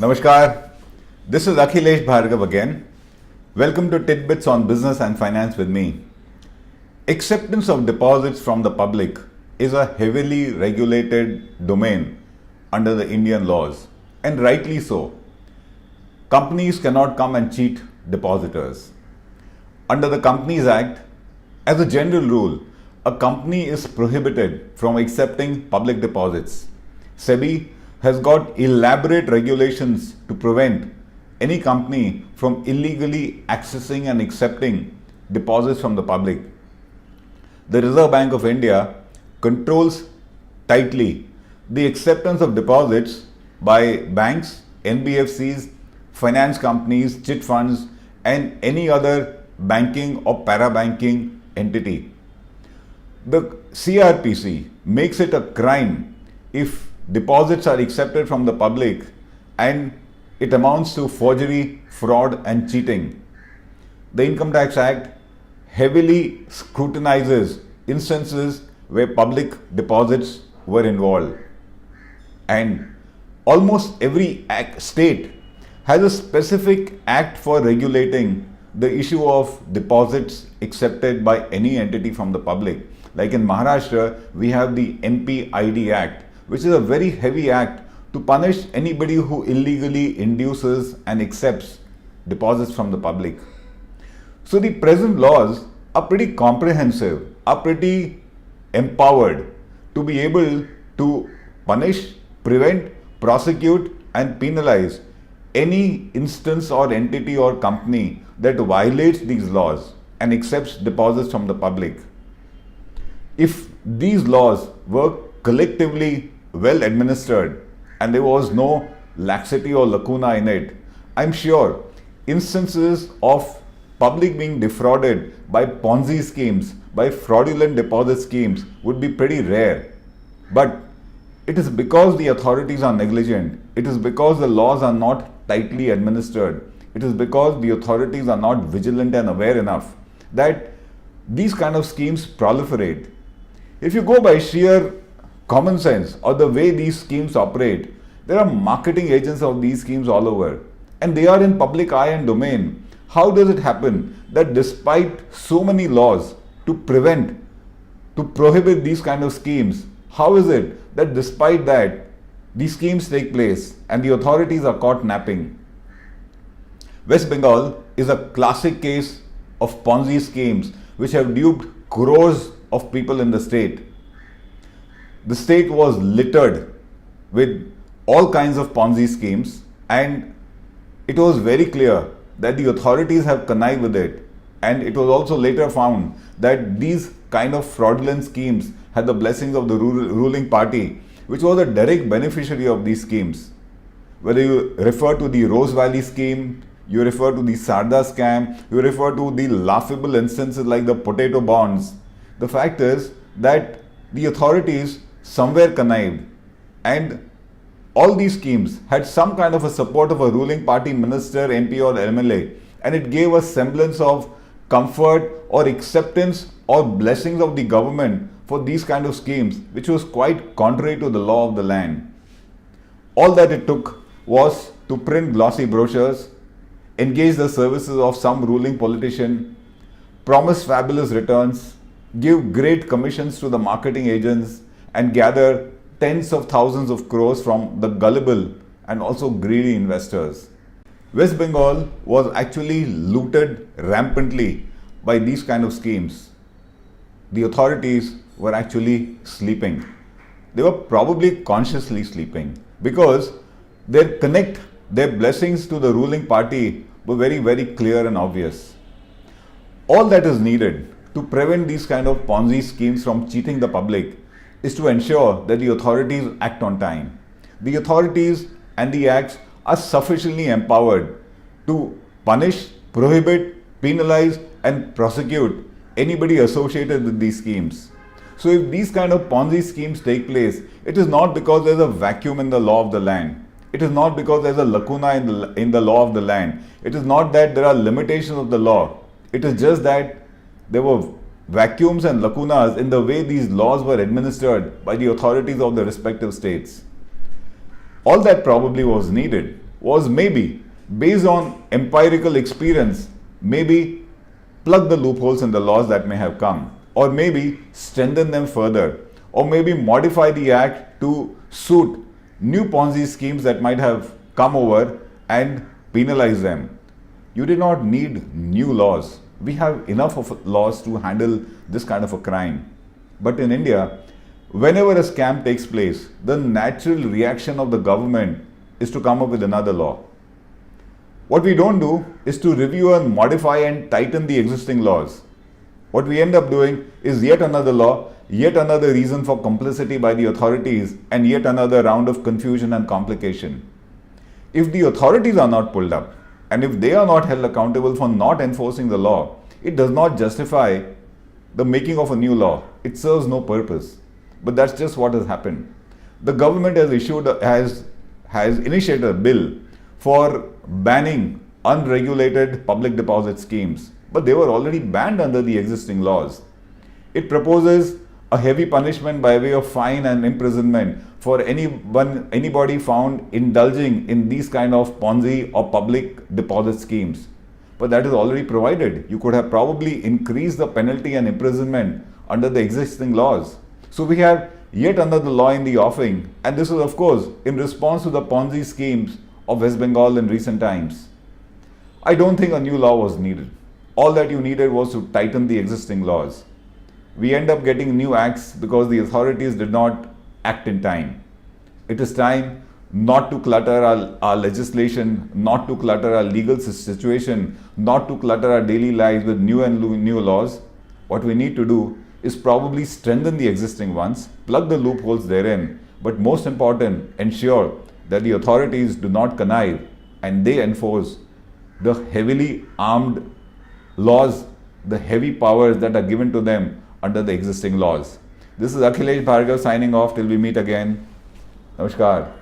Namaskar, this is Akhilesh Bhargava again. Welcome to Tits-Bits on Business and Finance with me. Acceptance of deposits from the public is a heavily regulated domain under the Indian laws, and rightly so. Companies cannot come and cheat depositors. Under the Companies Act, as a general rule, a company is prohibited from accepting public deposits. SEBI has got elaborate regulations to prevent any company from illegally accessing and accepting deposits from the public. The Reserve Bank of India controls tightly the acceptance of deposits by banks, NBFCs, finance companies, chit funds, and any other banking or parabanking entity. The CRPC makes it a crime if deposits are accepted from the public and it amounts to forgery, fraud, and cheating. The Income Tax Act heavily scrutinizes instances where public deposits were involved. And almost every state has a specific act for regulating the issue of deposits accepted by any entity from the public. Like in Maharashtra, we have the MPID Act, which is a very heavy act to punish anybody who illegally induces and accepts deposits from the public. So the present laws are pretty comprehensive, are pretty empowered to be able to punish, prevent, prosecute, and penalize any instance or entity or company that violates these laws and accepts deposits from the public. If these laws were collectively well administered and there was no laxity or lacuna in it, I'm sure instances of public being defrauded by Ponzi schemes, by fraudulent deposit schemes would be pretty rare. But it is because the authorities are negligent, it is because the laws are not tightly administered, it is because the authorities are not vigilant and aware enough that these kind of schemes proliferate. If you go by sheer common sense or the way these schemes operate, there are marketing agents of these schemes all over and they are in public eye and domain. How does it happen that despite so many laws to prevent, to prohibit these kind of schemes, how is it that despite that these schemes take place and the authorities are caught napping? West Bengal is a classic case of Ponzi schemes which have duped crores of people in the state. The state was littered with all kinds of Ponzi schemes and it was very clear that the authorities have connived with it, and it was also later found that these kind of fraudulent schemes had the blessings of the ruling party, which was a direct beneficiary of these schemes. Whether you refer to the Rose Valley scheme, you refer to the Sarda scam, you refer to the laughable instances like the potato bonds, the fact is that the authorities somewhere connived and all these schemes had some kind of a support of a ruling party minister, MP or MLA, and it gave a semblance of comfort or acceptance or blessings of the government for these kind of schemes, which was quite contrary to the law of the land. All that it took was to print glossy brochures, engage the services of some ruling politician, promise fabulous returns, give great commissions to the marketing agents, and gather tens of thousands of crores from the gullible and also greedy investors. West Bengal was actually looted rampantly by these kind of schemes. The authorities were actually sleeping. They were probably consciously sleeping because their blessings to the ruling party were very, very clear and obvious. All that is needed to prevent these kind of Ponzi schemes from cheating the public is to ensure that the authorities act on time. The authorities and the acts are sufficiently empowered to punish, prohibit, penalize, and prosecute anybody associated with these schemes. So if these kind of Ponzi schemes take place, it is not because there's a vacuum in the law of the land. It is not because there's a lacuna in the law of the land. It is not that there are limitations of the law. It is just that there were vacuums and lacunas in the way these laws were administered by the authorities of the respective states. All that probably was needed was maybe, based on empirical experience, maybe plug the loopholes in the laws that may have come, or maybe strengthen them further, or maybe modify the act to suit new Ponzi schemes that might have come over and penalize them. You did not need new laws. We have enough of laws to handle this kind of a crime. But in India, whenever a scam takes place, the natural reaction of the government is to come up with another law. What we don't do is to review and modify and tighten the existing laws. What we end up doing is yet another law, yet another reason for complicity by the authorities, and yet another round of confusion and complication. If the authorities are not pulled up, and if they are not held accountable for not enforcing the law, it does not justify the making of a new law. It serves no purpose. But that's just what has happened. The government has initiated a bill for banning unregulated public deposit schemes, but they were already banned under the existing laws. It proposes a heavy punishment by way of fine and imprisonment for anybody found indulging in these kind of Ponzi or public deposit schemes. But that is already provided. You could have probably increased the penalty and imprisonment under the existing laws. So we have yet another law in the offing, and this is of course in response to the Ponzi schemes of West Bengal in recent times. I don't think a new law was needed. All that you needed was to tighten the existing laws. We end up getting new acts because the authorities did not act in time. It is time not to clutter our legislation, not to clutter our legal situation, not to clutter our daily lives with new and new laws. What we need to do is probably strengthen the existing ones, plug the loopholes therein, but most important, ensure that the authorities do not connive and they enforce the heavily armed laws, the heavy powers that are given to them under the existing laws. This is Akhilesh Bhargava signing off till we meet again. Namaskar.